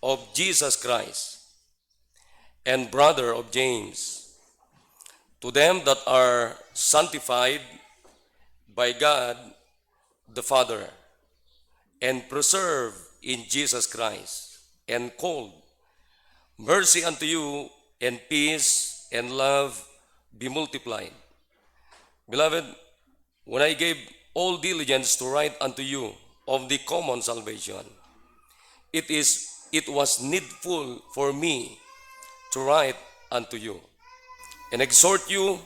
of Jesus Christ, and brother of James, to them that are sanctified by God the Father, and preserved in Jesus Christ, and called, mercy unto you, and peace and love be multiplied. Beloved, when I gave all diligence to write unto you of the common salvation, it was needful for me to write unto you, and exhort you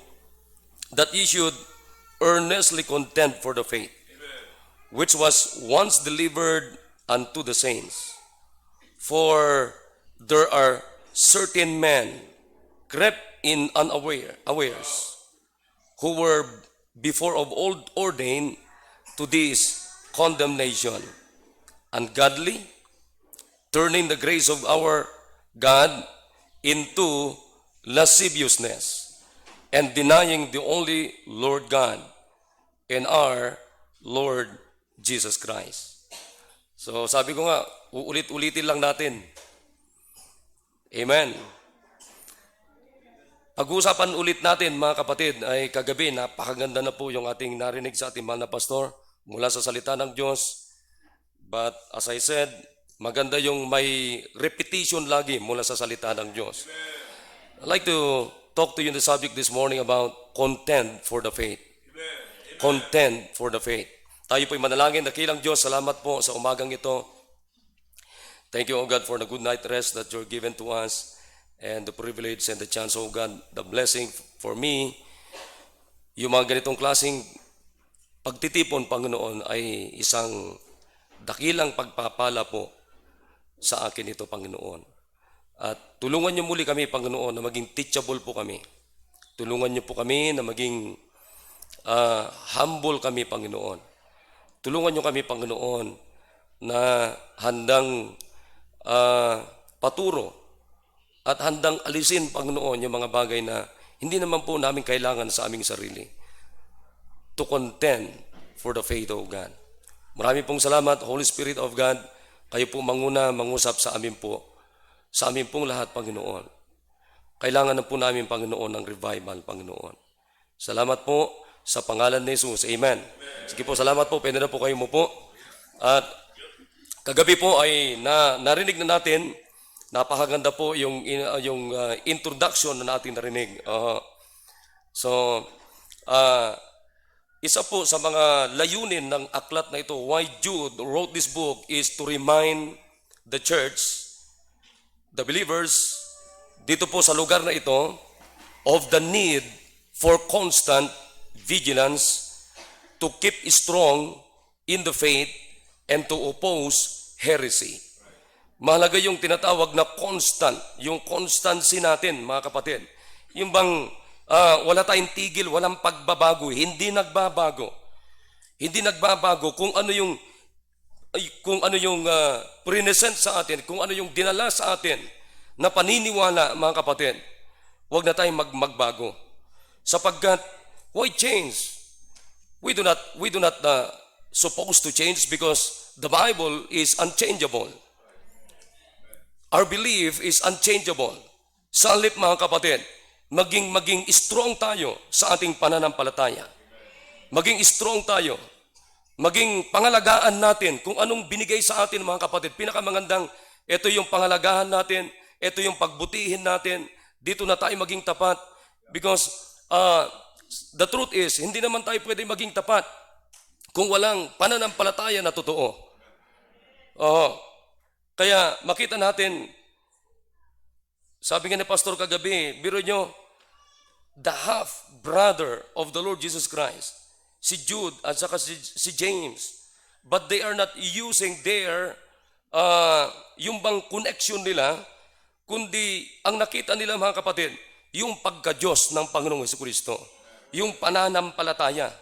that ye should earnestly contend for the faith, which was once delivered unto the saints. For there are certain men crept in unawares, who were before of old ordained to this condemnation, ungodly, turning the grace of our God into lasciviousness, and denying the only Lord God and our Lord Jesus Christ. So sabi ko nga, uulit-ulitin lang natin. Amen. Pag-uusapan ulit natin mga kapatid ay kagabi, napakaganda na po yung ating narinig sa ating mahal na pastor mula sa salita ng Diyos. But as I said, maganda yung may repetition lagi mula sa salita ng Diyos. I'd like to talk to you on the subject this morning about contend for the faith. Contend for the faith. Tayo po'y manalangin. Dakilang Diyos, salamat po sa umagang ito. Thank you, O God, for the good night rest that you're given to us, and the privilege and the chance, O God, the blessing for me. Yung mga ganitong klaseng pagtitipon, Panginoon, ay isang dakilang pagpapala po sa akin ito, Panginoon. At tulungan niyo muli kami, Panginoon, na maging teachable po kami. Tulungan niyo po kami na maging humble kami, Panginoon. Tulungan niyo kami, Panginoon, na handang paturo at handang alisin, Panginoon, yung mga bagay na hindi naman po namin kailangan sa aming sarili. To contend for the faith of God. Marami pong salamat, Holy Spirit of God. Kayo po manguna, mangusap sa amin po. Sa amin pong lahat, Panginoon. Kailangan na po namin, Panginoon, ng revival, Panginoon. Salamat po sa pangalan ni Jesus. Amen. Sige po, salamat po. Pwede na po kayo mo po. At kagabi po ay narinig na natin, napakaganda po yung introduction na natin narinig. Isa po sa mga layunin ng aklat na ito, why Jude wrote this book, is to remind the church, the believers, dito po sa lugar na ito, of the need for constant vigilance to keep strong in the faith and to oppose heresy. Mahalaga yung tinatawag na constant, yung constancy natin, mga kapatid. Yung bang wala tayong tigil, walang pagbabago, hindi nagbabago. Hindi nagbabago kung ano yung present sa atin, kung ano yung dinala sa atin na paniniwala, mga kapatid. Huwag na tayong magbago. Sapagkat why change? We do not supposed to change because the Bible is unchangeable. Our belief is unchangeable. Sa halip, mga kapatid, maging strong tayo sa ating pananampalataya. Maging strong tayo. Maging pangalagaan natin kung anong binigay sa atin, mga kapatid. Pinakamagandang, ito yung pangalagaan natin, ito yung pagbutihin natin, dito na tayo maging tapat. Because the truth is, hindi naman tayo pwede maging tapat kung walang pananampalataya na totoo. Kaya makita natin, sabi nga ni Pastor kagabi, biro nyo, the half-brother of the Lord Jesus Christ, si Jude at saka si James, but they are not using their, yung bang connection nila, kundi ang nakita nila, mga kapatid, yung pagka-Diyos ng Panginoong Jesucristo, yung pananampalataya.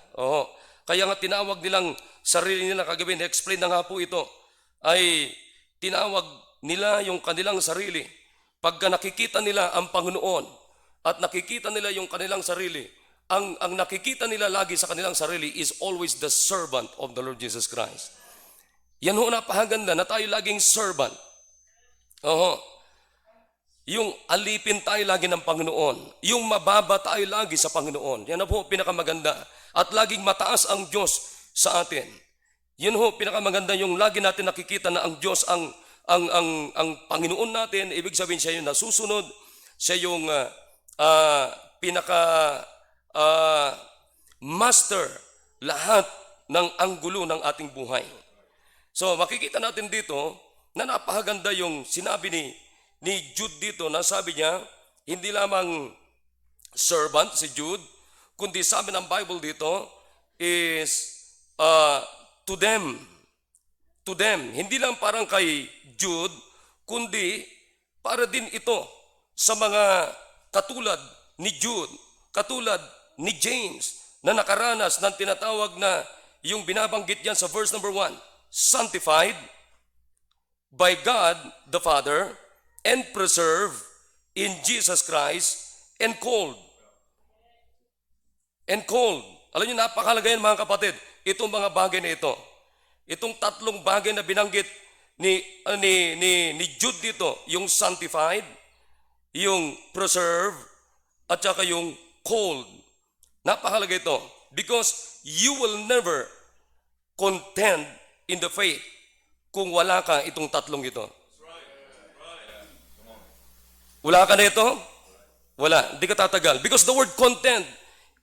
Kaya nga tinawag nilang sarili nila kagabi, na-explain na nga po ito, ay tinawag nila yung kanilang sarili. Pagka nakikita nila ang Panginoon at nakikita nila yung kanilang sarili, ang nakikita nila lagi sa kanilang sarili is always the servant of the Lord Jesus Christ. Yan ho, napakaganda na tayo laging servant. Oho. Yung alipin tayo lagi ng Panginoon. Yung mababa tayo lagi sa Panginoon. Yan na po pinakamaganda. At laging mataas ang Diyos sa atin. Yun ho, pinakamaganda yung lagi natin nakikita na ang Diyos ang Panginoon natin. Ibig sabihin siya yung nasusunod. Siya yung pinaka master lahat ng anggulo ng ating buhay. So makikita natin dito na napakaganda yung sinabi ni Jude dito na sabi niya, hindi lamang servant si Jude, kundi sabi ng Bible dito is to them. To them. Hindi lang parang kay Jude, kundi para din ito sa mga katulad ni Jude, katulad ni James, na nakaranas ng tinatawag na yung binabanggit yan sa verse number 1, sanctified by God the Father and preserved in Jesus Christ and called. And called. Alam niyo, napakalaga yan mga kapatid. Itong mga bagay na ito. Itong tatlong bagay na binanggit ni Jude dito, yung sanctified, yung preserve, at saka yung called. Napakalaga ito. Because you will never contend in the faith kung wala ka itong tatlong ito. Wala ka na ito? Wala. Hindi ka tatagal. Because the word contend,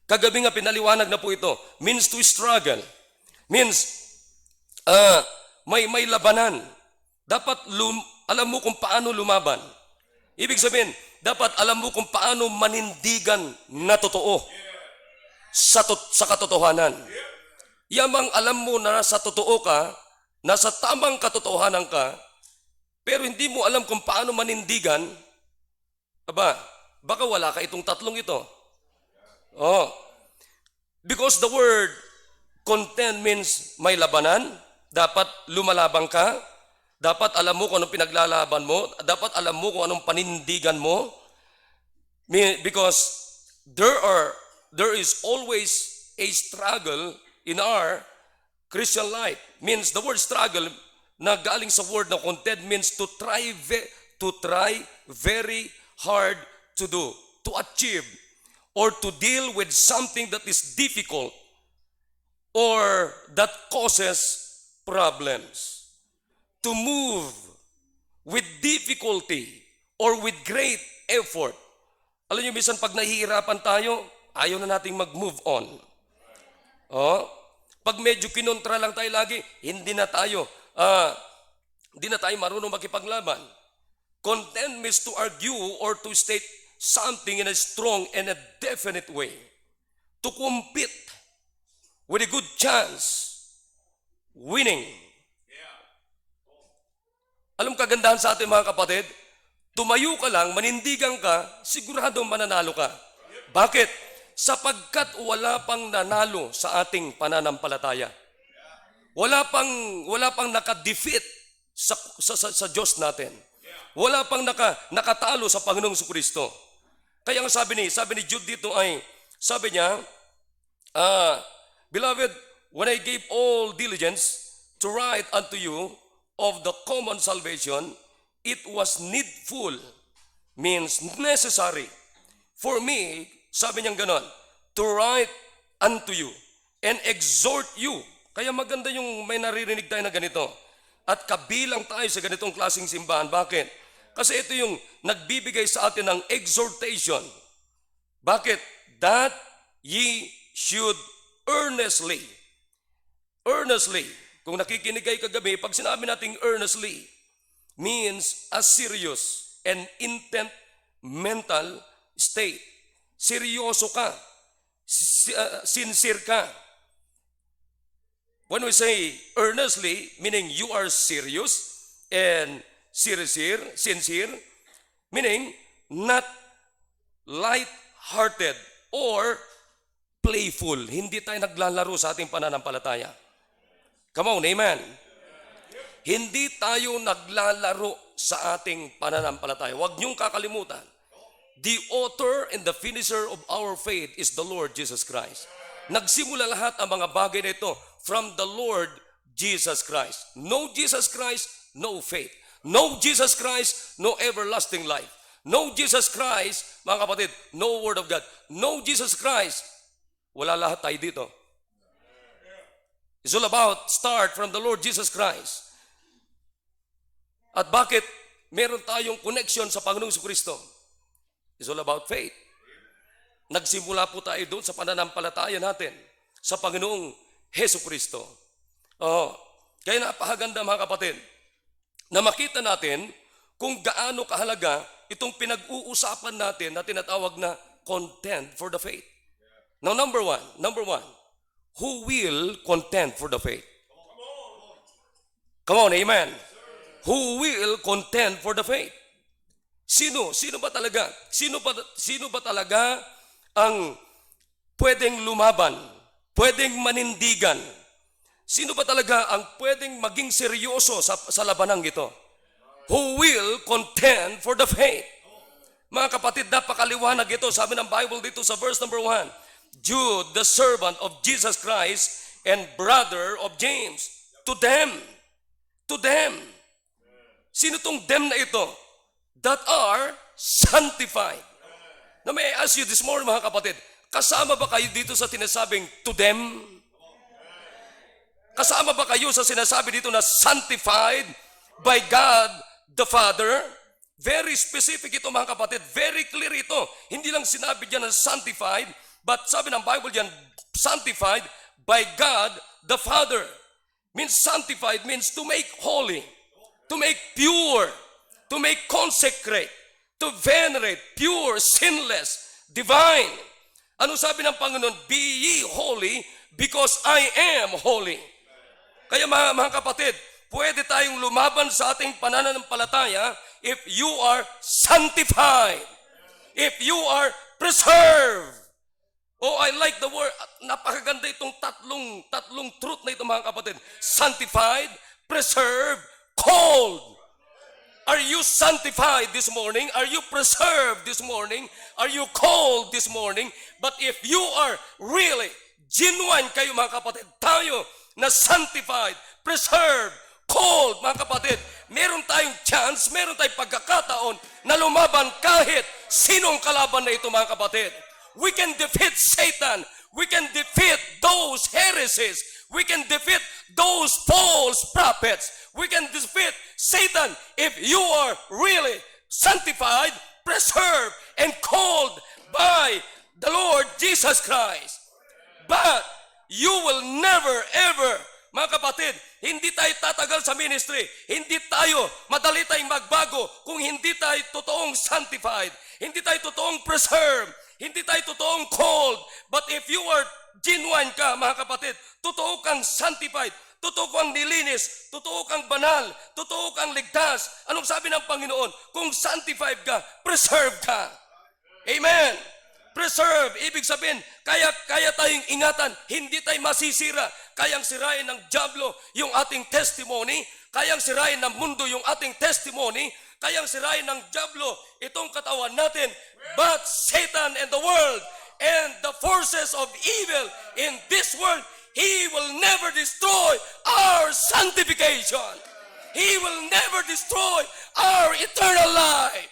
kagabi nga pinaliwanag na po ito, means to struggle. Means, may labanan. Dapat alam mo kung paano lumaban. Ibig sabihin, dapat alam mo kung paano manindigan na totoo sa katotohanan. Yamang alam mo na nasa totoo ka, nasa tamang katotohanan ka, pero hindi mo alam kung paano manindigan, baka wala ka itong tatlong ito. Oh. Because the word contend means may labanan, dapat lumalabang ka, dapat alam mo kung anong pinaglalaban mo, dapat alam mo kung anong panindigan mo, because there is always a struggle in our Christian life. Means the word struggle na galing sa word na contend means to try very hard to do, to achieve, or to deal with something that is difficult or that causes problems. To move with difficulty or with great effort. Alam niyo, minsan pag nahihirapan tayo, ayaw na nating mag-move on. Oh, pag medyo kinontra lang tayo lagi, hindi na tayo marunong makipaglaban. Contend means to argue or to state something in a strong and a definite way. To compete with a good chance, winning. Alam kagandahan sa ating mga kapatid, tumayo ka lang, manindigan ka, siguradong mananalo ka. Bakit? Sapagkat wala pang nanalo sa ating pananampalataya. Wala pang naka-defeat sa Diyos natin. Wala pang nakatalo sa Panginoong Jesucristo. Kaya ang sabi ni Jude dito ay, sabi niya, Beloved, when I gave all diligence to write unto you of the common salvation, it was needful, means necessary, for me, sabi niyang ganon, to write unto you and exhort you. Kaya maganda yung may naririnig tayo na ganito. At kabilang tayo sa ganitong klaseng simbahan. Bakit? Kasi ito yung nagbibigay sa atin ng exhortation. Bakit? That ye should earnestly. Kung nakikinig kayo kagabi, pag sinabi nating earnestly, means a serious and intent mental state. Seryoso ka. Sincere ka. When we say earnestly, meaning you are serious and sincere, meaning not light-hearted or playful. Hindi tayo naglalaro sa ating pananampalataya. Come on, amen. Hindi tayo naglalaro sa ating pananampalataya. Huwag niyong kakalimutan. The author and the finisher of our faith is the Lord Jesus Christ. Nagsimula lahat ang mga bagay na ito from the Lord Jesus Christ. No Jesus Christ, no faith. No Jesus Christ, no everlasting life. No Jesus Christ, mga kapatid, no Word of God. No Jesus Christ, wala lahat tayo dito. It's all about start from the Lord Jesus Christ. At bakit meron tayong connection sa Panginoong Kristo? It's all about faith. Nagsimula po tayo doon sa pananampalataya natin sa Panginoong Hesus Kristo. Kaya napakaganda mga kapatid na makita natin kung gaano kahalaga itong pinag-uusapan natin na tinatawag na contend for the faith. Now number one, who will contend for the faith? Come on, amen. Who will contend for the faith? Sino ba talaga? Sino ba talaga ang pwedeng lumaban, pwedeng manindigan? Sino ba talaga ang pwedeng maging seryoso sa labanang ito? Who will contend for the faith? Mga kapatid, napakaliwanag ito. Sabi ng Bible dito sa verse number 1, Jude, the servant of Jesus Christ and brother of James, to them. Sino tong them na ito? That are sanctified. Now may I ask you this morning, mga kapatid, kasama ba kayo dito sa tinasabing to them? Kasama ba kayo sa sinasabi dito na sanctified by God the Father? Very specific ito mga kapatid. Very clear ito. Hindi lang sinabi diyan na sanctified, but sabi ng Bible diyan, sanctified by God the Father. Means sanctified means to make holy, to make pure, to make consecrate, to venerate, pure, sinless, divine. Ano sabi ng Panginoon? Be ye holy because I am holy. Kaya mga kapatid, pwede tayong lumaban sa ating pananampalataya if you are sanctified, if you are preserved. Oh, I like the word. Napakaganda itong tatlong truth na ito mga kapatid. Sanctified, preserved, called. Are you sanctified this morning? Are you preserved this morning? Are you called this morning? But if you are really genuine kayo mga kapatid, tayo na sanctified, preserved, called, mga kapatid, meron tayong chance, meron tayong pagkakataon na lumaban kahit sinong kalaban na ito mga kapatid. We can defeat Satan. We can defeat those heresies. We can defeat those false prophets. We can defeat Satan if you are really sanctified, preserved, and called by the Lord Jesus Christ. But you will never ever, mga kapatid, hindi tayo tatagal sa ministry, hindi tayo madali tayong magbago kung hindi tayo totoong sanctified, hindi tayo totoong preserved, hindi tayo totoong called. But if you are genuine ka, mga kapatid, totoo kang sanctified, totoo kang nilinis, totoo kang banal, totoo kang ligtas. Anong sabi ng Panginoon? Kung sanctified ka, preserve ka. Amen. Preserve, ibig sabihin, kaya tayong ingatan, hindi tayo masisira. Kayang sirain ng dyablo yung ating testimony, kayang sirain ng mundo yung ating testimony, kayang sirain ng dyablo itong katawan natin. But Satan and the world and the forces of evil in this world, he will never destroy our sanctification. He will never destroy our eternal life.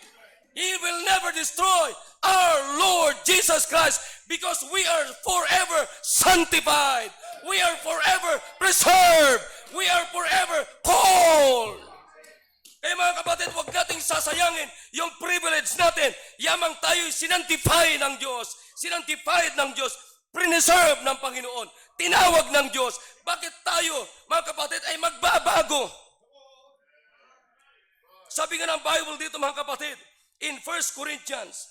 He will never destroy our Lord Jesus Christ because we are forever sanctified. We are forever preserved. We are forever called. Eh mga kapatid, huwag nating sasayangin yung privilege natin. Yamang tayo'y sinantify ng Diyos. Sinantified ng Diyos. Preserve ng Panginoon. Tinawag ng Diyos. Bakit tayo, mga kapatid, ay magbabago? Sabi nga ng Bible dito mga kapatid, in 1 Corinthians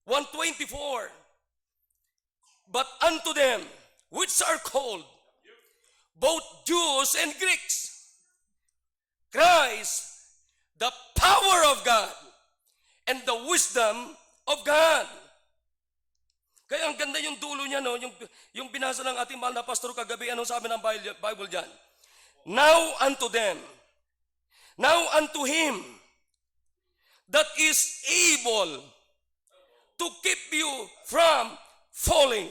1:24, but unto them which are called, both Jews and Greeks, Christ, the power of God, and the wisdom of God. Kaya ang ganda yung dulo niya, no? Yung binasa ng ating mahal na pastor kagabi, anong sabi ng Bible dyan? Now unto them, now unto him that is able to keep you from falling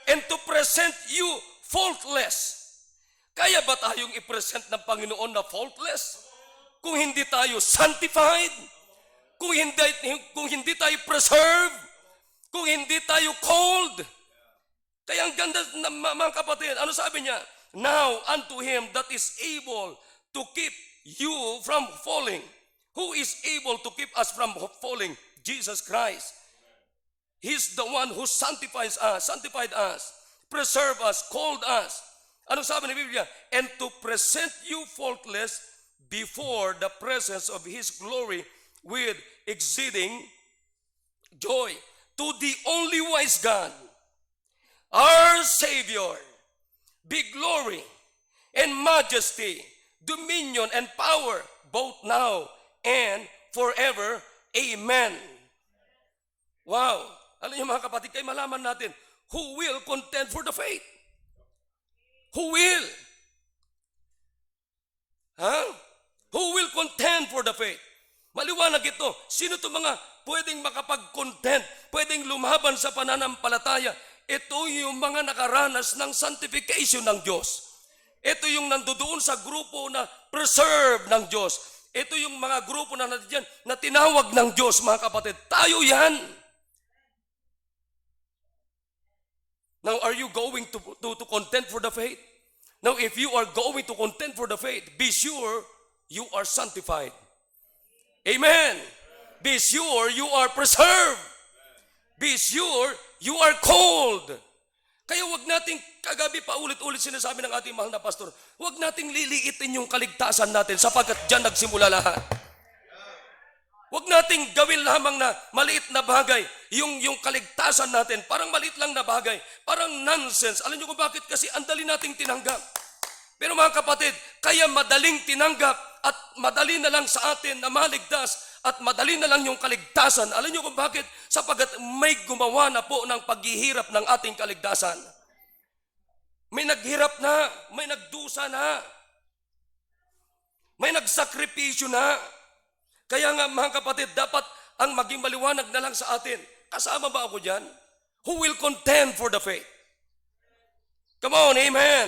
and to present you faultless. Kaya ba tayong i-present ng Panginoon na faultless? kung hindi tayo sanctified, kung hindi tayo preserved, kung hindi tayo called. Kaya ang ganda mga kapatid, ano sabi niya? Now unto him that is able to keep you from falling. Who is able to keep us from falling? Jesus Christ. He's the one who sanctified us, preserved us, called us. Ano sabi ng Biblia? And to present you faultless before the presence of His glory with exceeding joy. To the only wise God, our Savior, be glory and majesty, dominion and power, both now and forever. Amen. Wow. Alam niyo mga kapatid, kayo malaman natin, who will contend for the faith? Who will? Who will contend for the faith? Maliwanag ito. Sino ito mga pwedeng makapag-contend, pwedeng lumaban sa pananampalataya? Ito yung mga nakaranas ng sanctification ng Diyos. Ito yung nandoon sa grupo na preserve ng Diyos. Ito yung mga grupo na nandiyan na tinawag ng Diyos, mga kapatid. Tayo yan. Now, are you going to contend for the faith? Now, if you are going to contend for the faith, be sure you are sanctified. Amen. Be sure you are preserved. Be sure you are called. Kaya wag nating kagabi pa ulit-ulit sinasabi ng ating mahal na pastor, wag nating liliitin yung kaligtasan natin sapagkat dyan nagsimula lahat. Wag nating gawin lamang na maliit na bagay, yung kaligtasan natin, parang maliit lang na bagay, parang nonsense. Alam niyo kung bakit? Kasi ang dali nating tinanggap. Pero mga kapatid, kaya madaling tinanggap at madali na lang sa atin na maligtas at madali na lang yung kaligtasan. Alam niyo kung bakit? Sapagkat may gumawa na po ng paghihirap ng ating kaligtasan. May naghirap na, may nagdusa na, may nagsakripisyo na. Kaya nga mga kapatid, dapat ang maging maliwanag na lang sa atin. Kasama ba ako dyan? Who will contend for the faith? Come on, amen.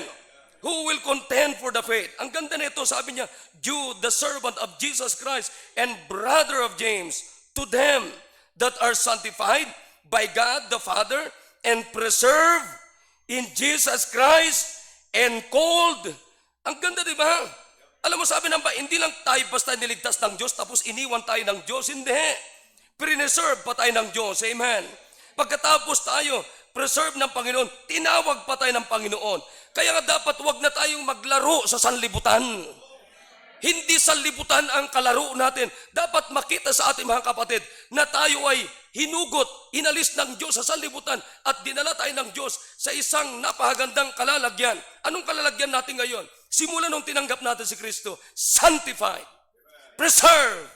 Who will contend for the faith? Ang ganda nito, sabi niya, Jude, the servant of Jesus Christ and brother of James, to them that are sanctified by God the Father and preserved in Jesus Christ and called. Ang ganda, di ba? Alam mo, sabi ng ba, hindi lang tayo basta niligtas ng Diyos tapos iniwan tayo ng Diyos. Hindi. Preserve pa tayo ng Diyos. Amen. Pagkatapos tayo, preserve ng Panginoon, tinawag pa tayo ng Panginoon. Kaya nga dapat wag na tayong maglaro sa sanlibutan. Hindi sanlibutan ang kalaro natin. Dapat makita sa ating mga kapatid na tayo ay hinugot, inalis ng Diyos sa sanlibutan at dinala tayo ng Diyos sa isang napakagandang kalalagyan. Anong kalalagyan natin ngayon? Simula nung tinanggap natin si Kristo, sanctified, preserved,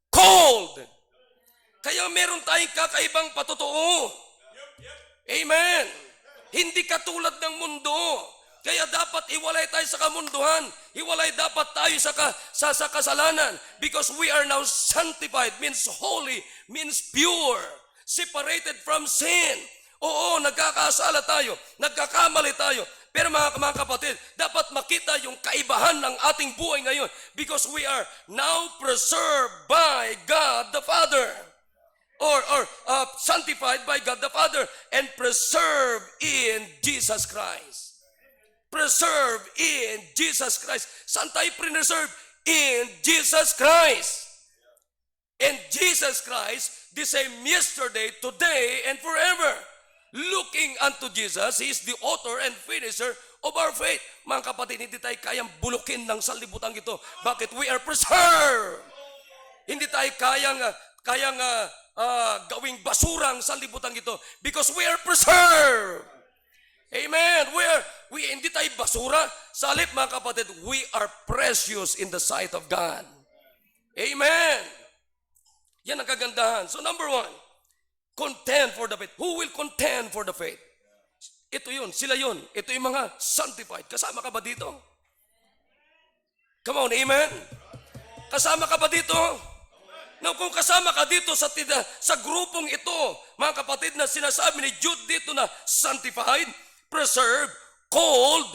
called. Kaya meron tayong kakaibang patotoo. Amen. Hindi katulad ng mundo. Kaya dapat iwalay tayo sa kamunduhan. Iwalay dapat tayo sa kasalanan. Because we are now sanctified, means holy, means pure, separated from sin. Oo, nagkakasala tayo, nagkakamali tayo. Pero mga kapatid, dapat makita yung kaibahan ng ating buhay ngayon because we are now preserved by God the Father. Or sanctified by God the Father and preserved in Jesus Christ. Preserved in Jesus Christ. Saan tayo preserved? In Jesus Christ. And Jesus Christ, the same yesterday, today, and forever. Looking unto Jesus, He is the author and finisher of our faith. Mga kapatid, hindi tayo kayang bulukin ng sanlibutan ito. Bakit? We are preserved. Hindi tayo kayang gawing basurang sanlibutan ito because we are preserved. Amen. Hindi tayo basura. Sa halip, mga kapatid, we are precious in the sight of God. Amen. Yan ang kagandahan. So number one, contend for the faith. Who will contend for the faith? Ito yun, sila yun. Ito yung mga sanctified. Kasama ka ba dito? Come on, amen? Kasama ka ba dito? Now, kung kasama ka dito sa grupong ito, mga kapatid, na sinasabi ni Jude dito na sanctified, preserved, called,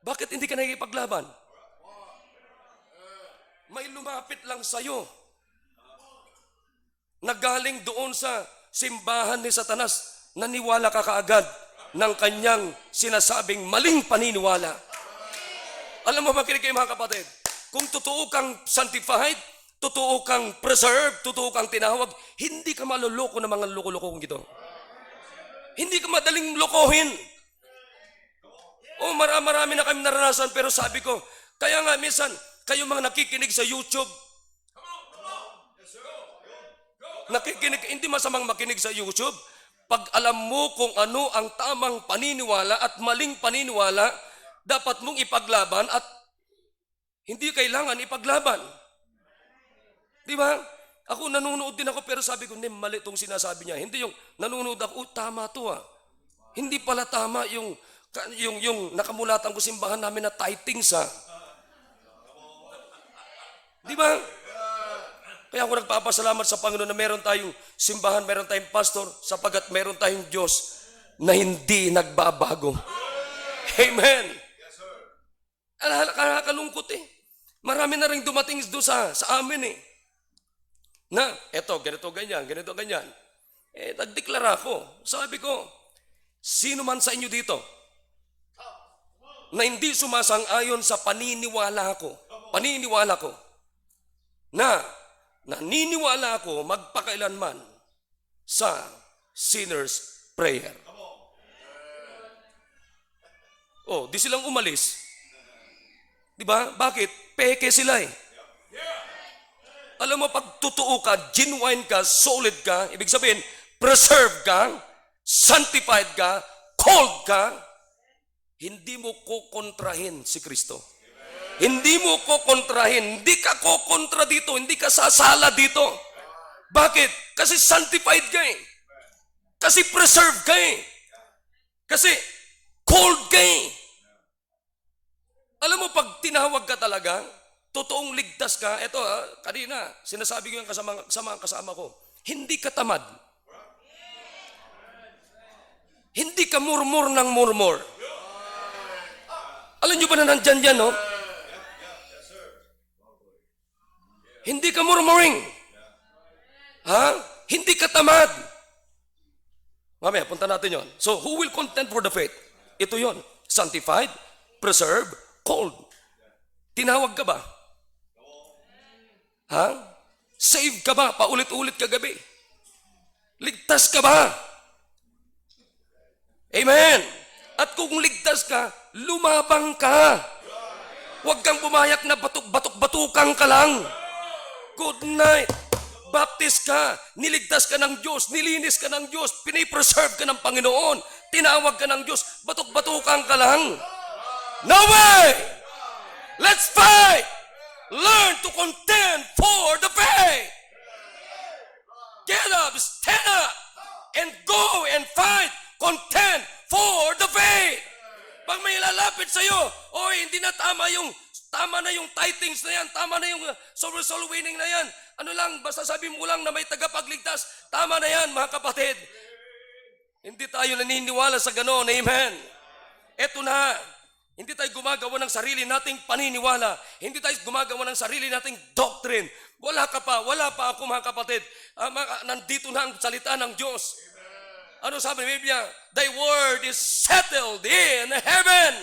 bakit hindi ka nakikipaglaban? may lumapit lang sa'yo na galing doon sa simbahan ni Satanas, naniwala ka kaagad ng kanyang sinasabing maling paniniwala. Alam mo, makinig kayo mga kapatid, kung totoo kang sanctified, totoo kang preserved, totoo kang tinawag, hindi ka maluloko ng mga loko-lokong ito. Hindi ka madaling lokohin. Marami na kami naranasan, pero sabi ko, kaya nga minsan, kayo mga nakikinig sa YouTube, hindi masamang makinig sa YouTube, pag alam mo kung ano ang tamang paniniwala at maling paniniwala, dapat mong ipaglaban at hindi kailangan ipaglaban. Di ba? Ako nanonood din ako pero sabi ko, hindi, mali itong sinasabi niya. Hindi yung nanonood ako, tama to ah. Hindi pala tama yung nakamulatan ko simbahan namin na tithing sa. Di ba? Kaya ako nagpapasalamat sa Panginoon na meron tayong simbahan, meron tayong pastor, sapagat meron tayong Diyos na hindi nagbabago. Amen. Nakakalungkot eh. Marami na rin dumating doon sa amin eh. Na, eto, ganito, ganyan. Nagdeklara ako. Sabi ko, sino man sa inyo dito na hindi sumasang-ayon sa paniniwala ko, na naniniwala ako magpakailanman sa sinner's prayer. Di silang umalis. Di ba? Bakit? Peke sila eh. Alam mo, pag totoo ka, genuine ka, solid ka, ibig sabihin, preserved ka, sanctified ka, called ka, hindi mo kukontrahin si Kristo. Hindi mo kukontrahin, hindi ka kukontra dito, hindi ka sasala dito. Bakit? Kasi sanctified ka eh. Kasi preserved ka eh. Kasi called ka eh. Alam mo, pag tinawag ka talaga, totoong ligtas ka, eto kanina, sinasabi ko yung kasama ko, hindi ka tamad. Hindi ka murmur ng murmur. Alam nyo ba na nandyan yan, no? Hindi ka murmuring. Hindi ka tamad. Mamaya, punta natin yon. So, who will contend for the faith? Ito yon. Sanctified, preserved, called. Tinawag ka ba? Saved ka ba? Paulit-ulit kagabi. Ligtas ka ba? Amen. At kung ligtas ka, lumabang ka. Huwag kang pumayag na batuk-batukan ka lang. Good night. Baptist ka, niligtas ka ng Diyos, nilinis ka ng Diyos, pinipreserve ka ng Panginoon, tinawag ka ng Diyos, batuk-batukan ka lang. No way! Let's fight! Learn to contend for the faith. Get up, stand up, and go and fight, contend for the faith. Pag may lalapit sa'yo, hindi na tama na yung tithings na yan, tama na yung soul winning na yan. Ano lang, basta sabi mo lang na may tagapagligtas, tama na yan mga kapatid. Hindi tayo naniniwala sa gano'n, amen. Eto na, hindi tayo gumagawa ng sarili nating paniniwala. Hindi tayo gumagawa ng sarili nating doctrine. Wala pa ako mga kapatid. Nandito na ang salita ng Diyos. Ano sabi ng Biblia? Thy word is settled in heaven.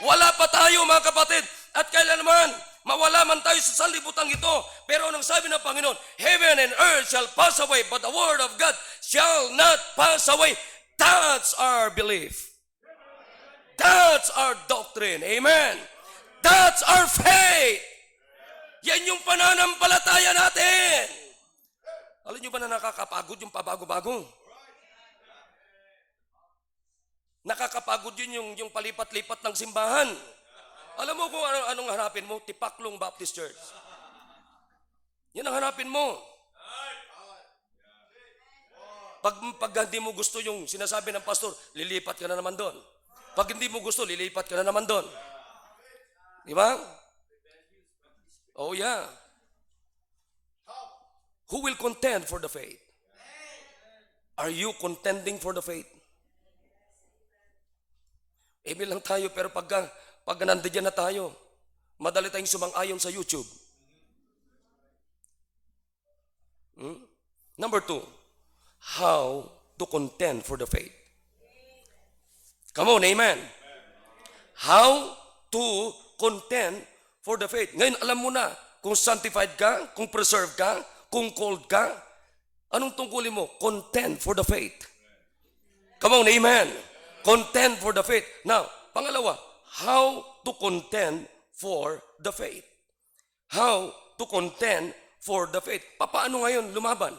Wala pa tayo mga kapatid. At kailanman, mawala man tayo sa sanlibutan ito. Pero anong sabi ng Panginoon? Heaven and earth shall pass away, but the word of God shall not pass away. That's our belief. That's our doctrine. Amen. That's our faith. Yan yung pananampalataya natin. Alam nyo ba na nakakapagod yung pabago-bago? Nakakapagod yun yung palipat-lipat ng simbahan. Alam mo kung anong hanapin mo? Tipaklong Baptist Church. Yan ang hanapin mo. Pag hindi mo gusto yung sinasabi ng pastor, lilipat ka na naman doon. Pag hindi mo gusto, lilipat ka na naman doon. Di ba? Oh yeah. Who will contend for the faith? Are you contending for the faith? Email lang tayo, pero pag nandiyan na tayo, madali tayong sumang-ayon sa YouTube. Number 2, how to contend for the faith. Come on, amen. How to contend for the faith. Ngayon, alam mo na kung sanctified ka, kung preserved ka, kung called ka. Anong tungkulin mo? Contend for the faith. Come on, amen. Contend for the faith. Now, pangalawa, how to contend for the faith. How to contend for the faith. Paano ngayon lumaban?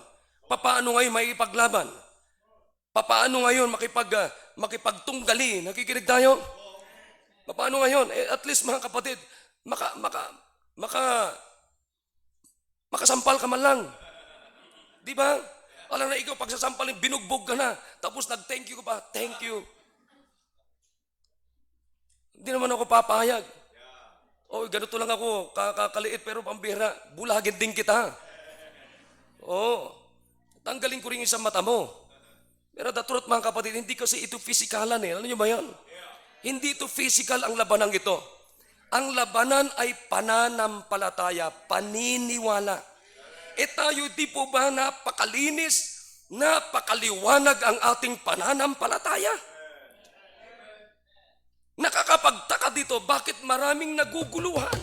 Paano ngayon maipaglaban? Paano ngayon makipagtunggali? Nakikinig tayo? Paano ngayon? At least mga kapatid, makasampal ka man lang. Di ba? Alam na ikaw, pagsasampalin, binugbog ka na. Tapos nag-thank you ka pa. Thank you. Hindi naman ako papayag. Oh, ganito lang ako, kakaliit pero pambira. Bulagin din kita. Oh, tanggalin ko rin yung isang mata mo. Pero the truth, mga kapatid, hindi kasi ito physikalan eh. Alam niyo ba yan? Hindi ito physical ang labanan ito. Ang labanan ay pananampalataya, paniniwala. Tayo di po ba napakalinis, napakaliwanag ang ating pananampalataya? Nakakapagtaka dito, bakit maraming naguguluhan?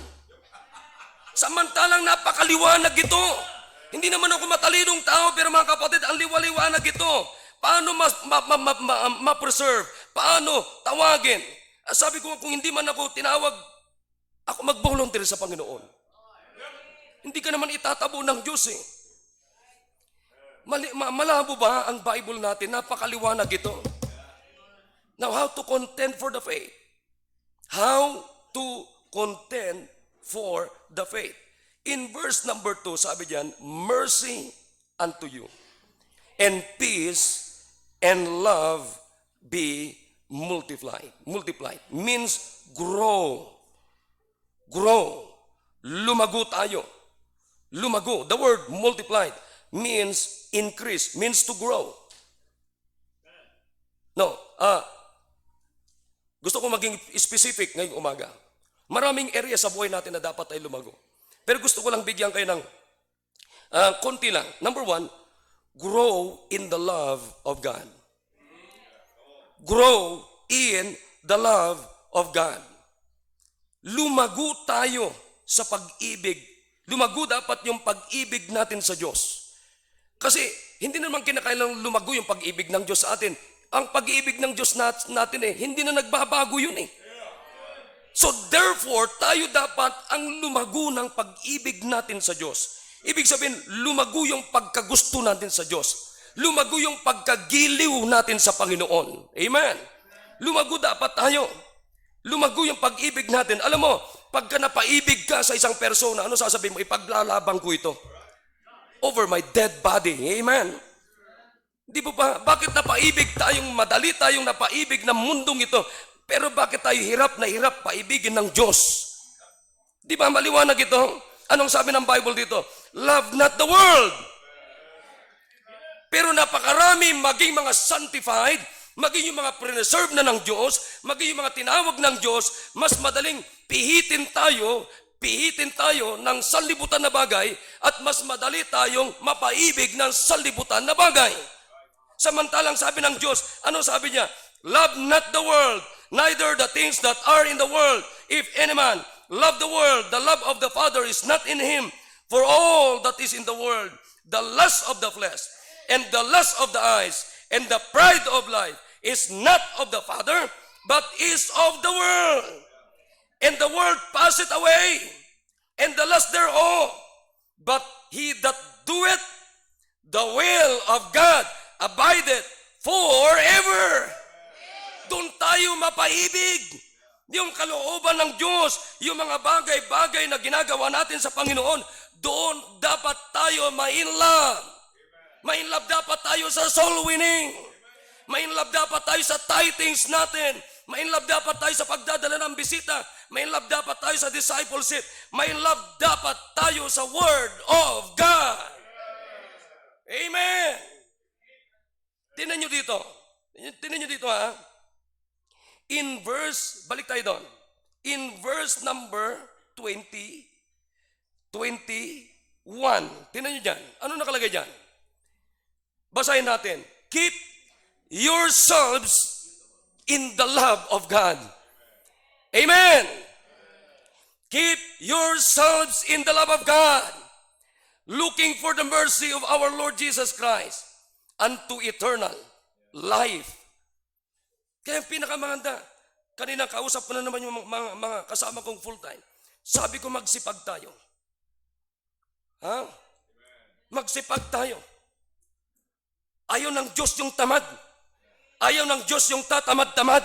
Samantalang napakaliwanag ito. Hindi naman ako matalinong tao, pero mga kapatid, ang liwaliwanag ito. Paano ma-preserve? Paano tawagin? Sabi ko, kung hindi man ako tinawag, ako mag-volunteer sa Panginoon. Hindi ka naman itatabo ng Diyos eh. Malabo ba ang Bible natin? Napakaliwanag ito. Now, how to contend for the faith? How to contend for the faith? In verse number 2, sabi diyan, mercy unto you, and peace and love be multiplied. Multiplied means grow. Grow. Lumago tayo. Lumago. The word multiplied means increase, means to grow. No, gusto ko maging specific ngayong umaga. Maraming area sa buhay natin na dapat ay lumago. Pero gusto ko lang bigyan kayo ng konti lang. Number 1, grow in the love of God. Grow in the love of God. Lumago tayo sa pag-ibig. Lumago dapat yung pag-ibig natin sa Diyos. Kasi hindi naman kinakailangang lumago yung pag-ibig ng Diyos sa atin. Ang pag-ibig ng Diyos natin hindi na nagbabago yun eh. So therefore, tayo dapat ang lumago ng pag-ibig natin sa Diyos. Ibig sabihin, lumago yung pagkagusto natin sa Diyos. Lumago yung pagkagiliw natin sa Panginoon. Amen. Lumago dapat tayo. Lumago yung pag-ibig natin. Alam mo, pagka napaibig ka sa isang persona, ano sasabihin mo? Ipaglalabang ko ito. Over my dead body. Amen. Di ba? Bakit napaibig tayong madali tayong napaibig ng mundong ito? Pero bakit tayo hirap na hirap paibigin ng Diyos? Di ba maliwanag ito? Anong sabi ng Bible dito? Love not the world. Pero napakarami maging mga sanctified, maging yung mga preserve na ng Diyos, maging yung mga tinawag ng Diyos, mas madaling pihitin tayo ng sanlibutan na bagay at mas madali tayong mapaibig ng sanlibutan na bagay. Samantalang sabi ng Diyos, ano sabi niya? Love not the world, neither the things that are in the world. If any man love the world, the love of the Father is not in him. For all that is in the world, the lust of the flesh, and the lust of the eyes, and the pride of life, is not of the Father, but is of the world. And the world passeth away, and the lust thereof. But he that doeth the will of God abideth forever. Doon tayo mapaibig. Yung kalooban ng Diyos, yung mga bagay-bagay na ginagawa natin sa Panginoon, doon dapat tayo ma-inlove. Ma-inlove dapat tayo sa soul winning. Ma-inlove dapat tayo sa tithings natin. Ma-inlove dapat tayo sa pagdadala ng bisita. Ma-inlove dapat tayo sa discipleship. Ma-inlove dapat tayo sa Word of God. Amen. Tingnan nyo dito. Tingnan nyo dito ha. In verse, balik tayo doon. In verse number 20, 1. Tingnan nyo dyan. Ano nakalagay dyan? Basahin natin. Keep yourselves in the love of God. Amen. Keep yourselves in the love of God, looking for the mercy of our Lord Jesus Christ unto eternal life. Kaya ang pinakamaganda, kanina kausap ko na naman yung mga kasama kong full-time. Sabi ko magsipag tayo. Ha? Magsipag tayo. Ayaw ng Diyos yung tamad. Ayaw ng Diyos yung tatamad-tamad.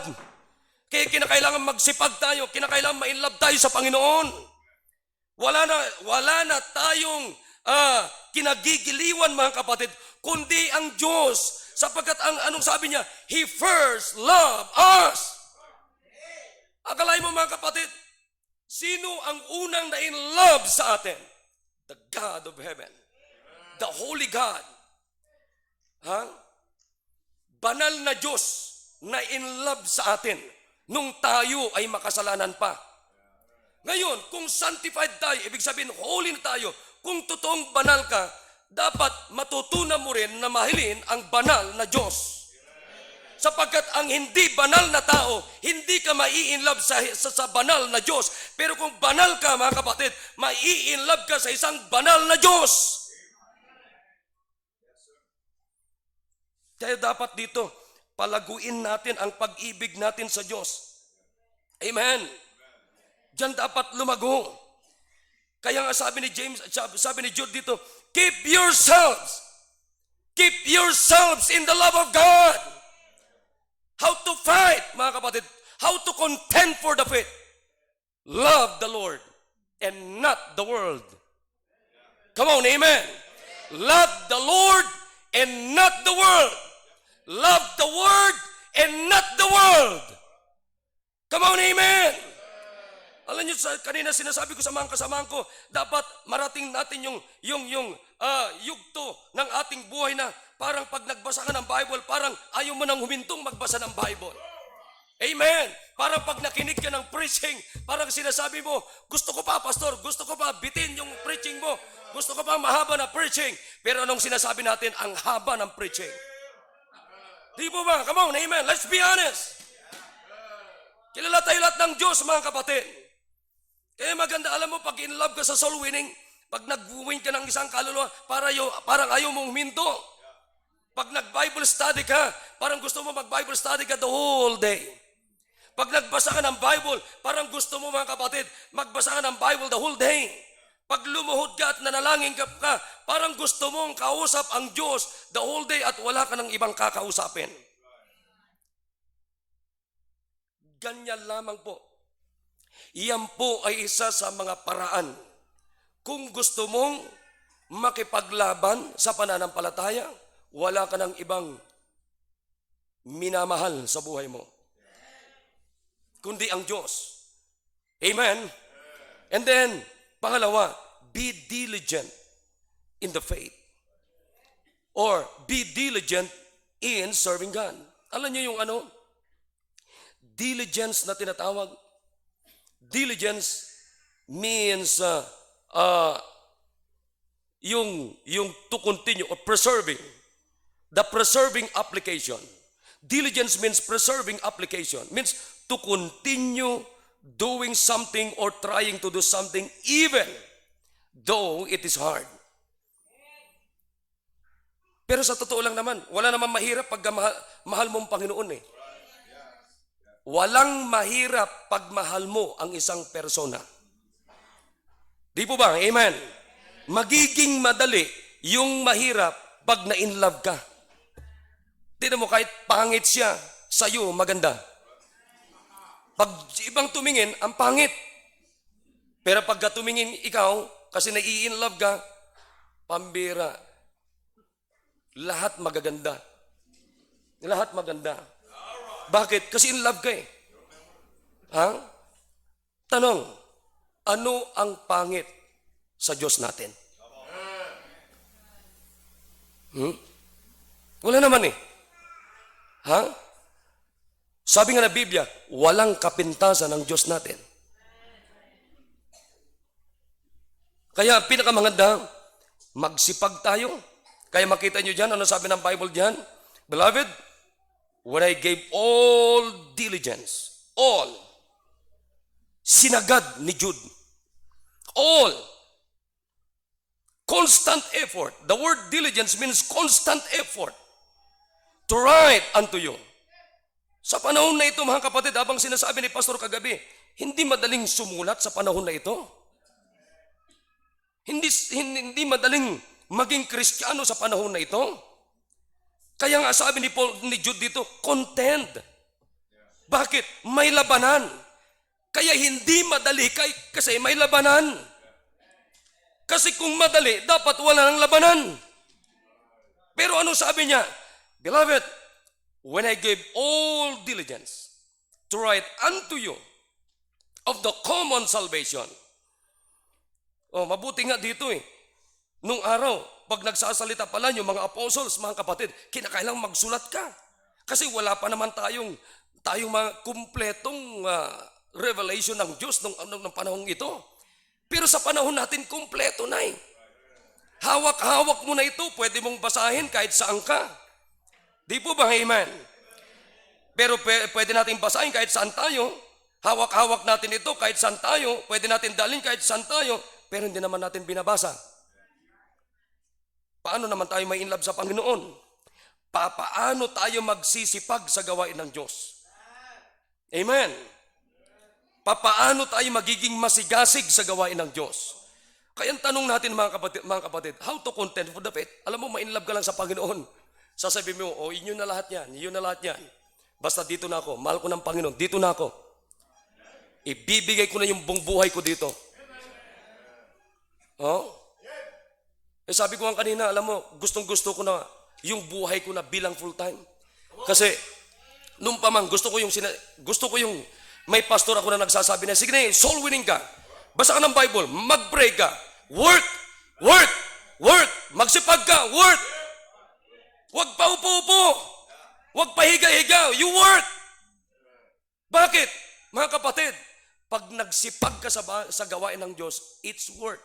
Kaya kinakailangan magsipag tayo. Kinakailangan ma-inlove tayo sa Panginoon. Wala na tayong kinagigiliwan, mga kapatid, kundi ang Diyos. Sapagkat anong sabi niya? He first loved us. Akalain mo, mga kapatid, sino ang unang na-in-love sa atin? The God of heaven. The Holy God. Ha? Banal na Diyos na in love sa atin nung tayo ay makasalanan pa. Ngayon, kung sanctified tayo, ibig sabihin holy na tayo, kung totoong banal ka, dapat matutunan mo rin na mahalin ang banal na Diyos. Sapagkat ang hindi banal na tao, hindi ka mai-inlove sa banal na Diyos. Pero kung banal ka, mga kapatid, mai-inlove ka sa isang banal na Diyos. Kaya dapat dito, palaguin natin ang pag-ibig natin sa Diyos. Amen. Diyan dapat lumago. Kaya nga sabi ni Jude dito, keep yourselves in the love of God. How to fight, mga kapatid, how to contend for the faith. Love the Lord and not the world. Come on, amen. Love the Lord and not the world. Love the Word and not the world. Come on, amen. Alam niyo, kanina sinasabi ko sa mga kasamahan ko, dapat marating natin yung yugto ng ating buhay na parang pag nagbasa ka ng Bible, parang ayaw mo nang humintong magbasa ng Bible. Amen. Parang pag nakinig ka ng preaching, parang sinasabi mo, gusto ko pa, pastor, gusto ko pa bitin yung preaching mo. Gusto ko pa mahaba na preaching. Pero anong sinasabi natin? Ang haba ng preaching. Di po ba? Come on, amen. Let's be honest. Kilala tayo lahat ng Diyos, mga kapatid. Kaya maganda, alam mo, pag in love ka sa soul winning, pag nag-win ka ng isang kaluluwa, parang ayaw mong huminto. Pag nag-Bible study ka, parang gusto mo mag-Bible study ka the whole day. Pag nagbasa ka ng Bible, parang gusto mo, mga kapatid, magbasa ka ng Bible the whole day. Pag lumuhod ka at nanalangin ka, parang gusto mong kausap ang Diyos the whole day at wala ka ng ibang kakausapin. Ganyan lamang po. Iyan po ay isa sa mga paraan. Kung gusto mong makipaglaban sa pananampalataya, wala ka ng ibang minamahal sa buhay mo, kundi ang Diyos. Amen? And then, pangalawa, be diligent in the faith. Or be diligent in serving God. Alam niyo yung diligence na tinatawag? Diligence means yung to continue or preserving. The preserving application. Diligence means preserving application. Means to continue doing something or trying to do something even though it is hard. Pero sa totoo lang naman, wala naman mahirap pag mahal mo ang Panginoon eh. Walang mahirap pag mahal mo ang isang persona. Di po ba? Amen. Magiging madali yung mahirap pag na-inlove ka. Tignan mo, kahit pangit siya, sa'yo maganda. Pag ibang tumingin, ang pangit. Pero pagka tumingin ikaw, kasi nai-inlove ka, pambira. Lahat magaganda. Lahat maganda. Bakit? Kasi in love ka eh. Ha? Tanong, ano ang pangit sa Diyos natin? Wala naman eh. Ha? Sabi nga na Biblia, walang kapintasan ng Diyos natin. Kaya pinakamaganda, Magsipag tayo. Kaya makita nyo dyan, ano sabi ng Bible dyan? Beloved, when I gave all diligence, all, sinagad ni Jude, all, constant effort. The word diligence means constant effort to write unto you. Sa panahon na ito, mga kapatid, habang sinasabi ni Pastor kagabi, hindi madaling sumulat sa panahon na ito. Hindi madaling maging Kristiyano sa panahon na ito. Kaya nga sabi ni Jude dito, contend. Bakit? May labanan. Kaya hindi madali kasi may labanan. Kasi kung madali, dapat wala ng labanan. Pero ano sabi niya? Beloved, when I gave all diligence to write unto you of the common salvation. Oh, mabuti nga dito Nung araw, pag nagsasalita pala yung mga apostles, mga kapatid, kinakailangan magsulat ka. Kasi wala pa naman tayong mga kumpletong revelation ng Diyos nung panahong ito. Pero sa panahon natin, kumpleto na Hawak-hawak mo na ito, pwede mong basahin kahit saan ka. Di po ba, amen? Pero pwede natin basahin kahit saan tayo. Hawak-hawak natin ito kahit saan tayo. Pwede natin dalhin kahit saan tayo. Pero hindi naman natin binabasa. Paano naman tayo may inlove sa Panginoon? Paano tayo magsisipag sa gawain ng Diyos? Amen. Paano tayo magiging masigasig sa gawain ng Diyos? Kaya ang tanong natin mga kapatid, how to contend for the faith? Alam mo, ma-inlove ka lang sa Panginoon. Sasabihin mo, inyo na lahat yan, yun na lahat yan. Basta dito na ako, mahal ko ng Panginoon, dito na ako. Ibibigay ko na yung buong buhay ko dito. Oh? Sabi ko nga kanina, alam mo, gustong-gusto ko na yung buhay ko na bilang full time. Kasi, nung pa man, gusto ko yung may pastor ako na nagsasabi na, sige na, soul winning ka. Basa ka ng Bible, mag-pray ka. Work! Work! Work! Magsipag ka! Work! Huwag pa upo-upo! Huwag pa higa-higa! You work! Bakit? Mga kapatid, pag nagsipag ka sa gawain ng Diyos, it's worth.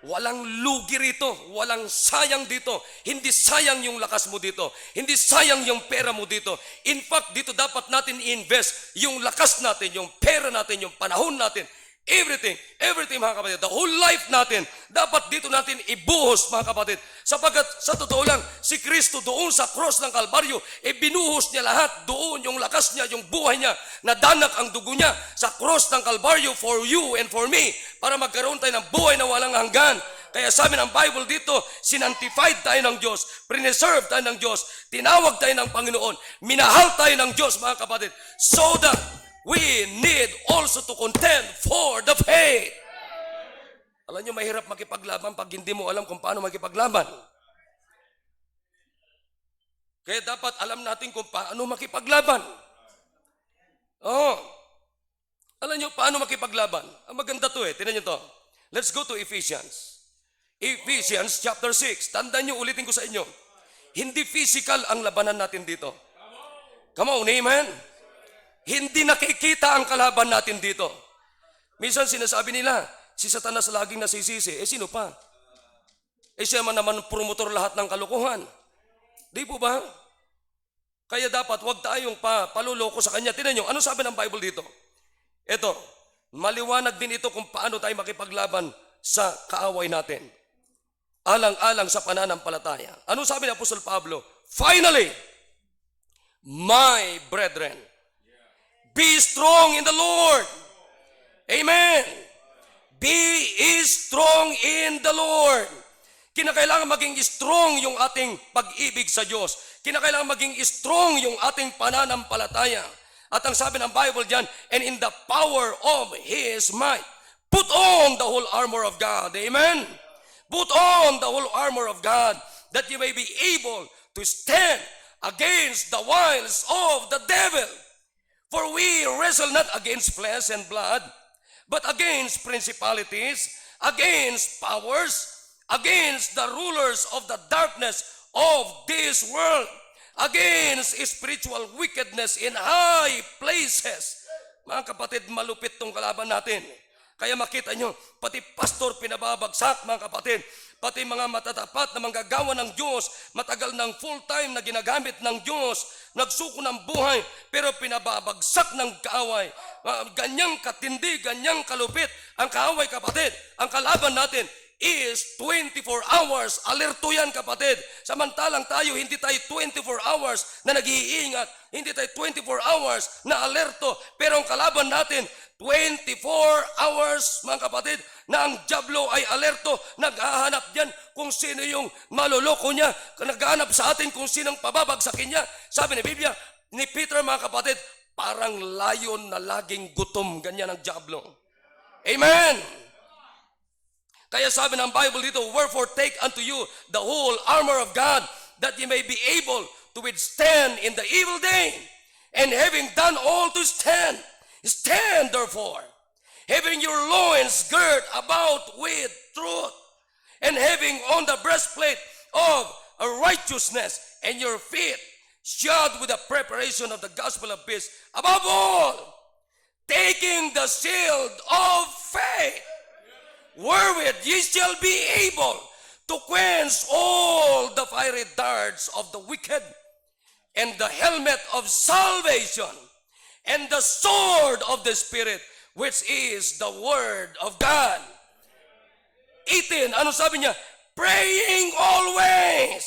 Walang lugi rito, walang sayang dito. Hindi sayang yung lakas mo dito. Hindi sayang yung pera mo dito. In fact, dito dapat natin i-invest yung lakas natin, yung pera natin, yung panahon natin. Everything mga kapatid. The whole life natin, dapat dito natin ibuhos mga kapatid. Sapagkat sa totoo lang, si Kristo doon sa cross ng Kalbaryo, binuhos niya lahat doon, yung lakas niya, yung buhay niya, nadanak ang dugo niya sa cross ng Kalbaryo for you and for me, para magkaroon tayo ng buhay na walang hanggan. Kaya sabi ng Bible dito, sinantified tayo ng Diyos, preserve tayo ng Diyos, tinawag tayo ng Panginoon, minahal tayo ng Diyos mga kapatid, so that we need also to contend for the faith. Alam nyo, mahirap makipaglaban pag hindi mo alam kung paano makipaglaban. Kaya dapat alam natin kung paano makipaglaban. Oh. Alam nyo, paano makipaglaban? Ang maganda to Tingnan nyo to. Let's go to Ephesians. Ephesians chapter 6. Tandaan nyo, ulitin ko sa inyo. Hindi physical ang labanan natin dito. Come on, amen? Hindi nakikita ang kalaban natin dito. Minsan sinasabi nila, si Satanas laging nasisisi. Sino pa? Siya man naman promotor lahat ng kalokohan. Di po ba? Kaya dapat wag tayong paluloko sa kanya. Tingnan nyo, ano sabi ng Bible dito? Ito, maliwanag din ito kung paano tayo makipaglaban sa kaaway natin. Alang-alang sa pananampalataya. Ano sabi ni Apostol Pablo? Finally, my brethren, be strong in the Lord. Amen. Be strong in the Lord. Kinakailangan maging strong yung ating pag-ibig sa Diyos. Kinakailangan maging strong yung ating pananampalataya. At ang sabi ng Bible diyan, and in the power of His might, put on the whole armor of God. Amen. Put on the whole armor of God, that you may be able to stand against the wiles of the devil. For we wrestle not against flesh and blood, but against principalities, against powers, against the rulers of the darkness of this world, against spiritual wickedness in high places. Mga kapatid, malupit tong kalaban natin. Kaya makita nyo, pati pastor pinababagsak, mga kapatid. Pati mga matatapat na manggagawa ng Diyos, matagal ng full-time na ginagamit ng Diyos, nagsuko ng buhay, pero pinababagsak ng kaaway. Ganyang katindi, ganyang kalupit ang kaaway, kapatid. Ang kalaban natin is 24 hours. Alerto yan, kapatid. Samantalang tayo, hindi tayo 24 hours na nag-iingat. Hindi tayo 24 hours na alerto. Pero ang kalaban natin, 24 hours, mga kapatid, na ang diablo ay alerto, naghahanap diyan kung sino yung maloloko niya, naghahanap sa atin kung sinong pababagsakin niya. Sabi ni Biblia, ni Peter, mga kapatid, parang layon na laging gutom, ganyan ang diablo. Amen! Kaya sabi ng Bible dito, wherefore take unto you the whole armor of God, that ye may be able to withstand in the evil day, and having done all to stand, stand therefore, having your loins girt about with truth, and having on the breastplate of righteousness, and your feet shod with the preparation of the gospel of peace. Above all, taking the shield of faith, wherewith ye shall be able to quench all the fiery darts of the wicked, and the helmet of salvation, and the sword of the Spirit, which is the word of God. 18, ano sabi niya? Praying always,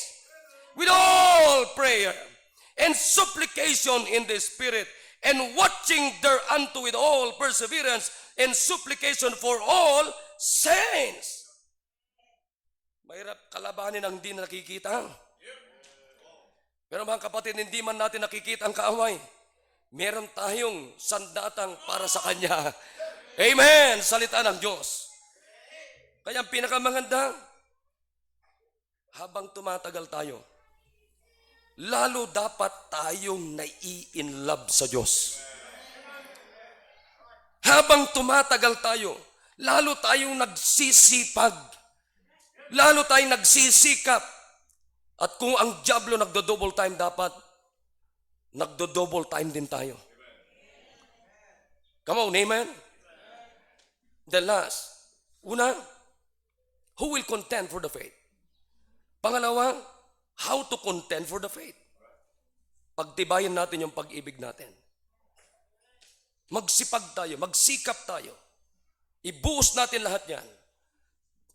with all prayer, and supplication in the Spirit, and watching thereunto with all perseverance, and supplication for all saints. Mahirap kalabanin ang hindi nakikita. Pero mga kapatid, hindi man natin nakikita ang kaaway, meron tayong sandatang para sa Kanya. Amen! Salita ng Diyos. Kaya ang pinakamaganda, habang tumatagal tayo, lalo dapat tayong nai-inlove sa Diyos. Habang tumatagal tayo, lalo tayong nagsisipag, lalo tayong nagsisikap. At kung ang diablo nagdo-double time, dapat nagdo-double time din tayo. Come on, amen? The last, una, who will contend for the faith? Pangalawa, how to contend for the faith. Pagtibayan natin yung pag-ibig natin. Magsipag tayo, magsikap tayo. Ibuhos natin lahat yan.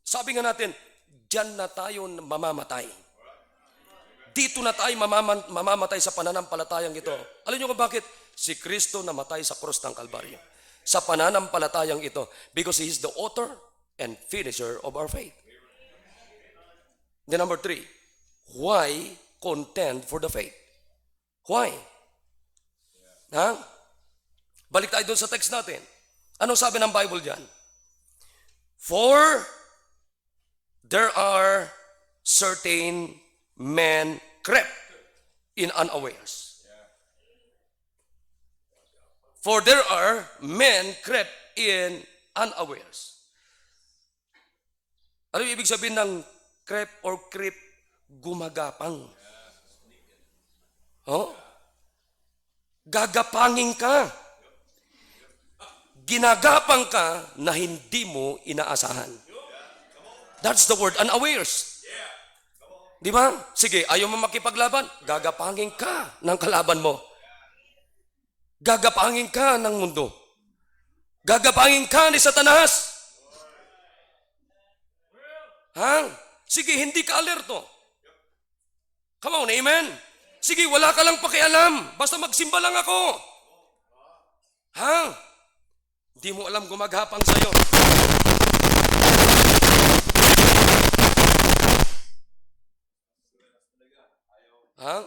Sabi nga natin, diyan na tayo mamamatay. Dito na tayo mamamatay sa pananampalatayang ito. Alam niyo kung bakit? Si Kristo namatay sa krus ng Kalbaryo. Sa pananampalatayang ito. Because He is the author and finisher of our faith. Then number 3, why contend for the faith? Why? Ha? Balik tayo dun sa text natin. Anong sabi ng Bible dyan? For there are certain men crept in unawares. For there are men crept in unawares. Ano yung ibig sabihin ng crept or creep? Gumagapang. Oh? Gagapangin ka. Ginagapang ka na hindi mo inaasahan. That's the word, unawares. Di ba? Sige, ayaw mo makipaglaban, gagapangin ka ng kalaban mo. Gagapangin ka ng mundo. Gagapangin ka ni Satanas. Ha? Sige, hindi ka alerto. Come on, amen? Sige, wala ka lang pakialam. Basta magsimba lang ako. Ha? Hindi mo alam gumaghapang sa'yo. Ha?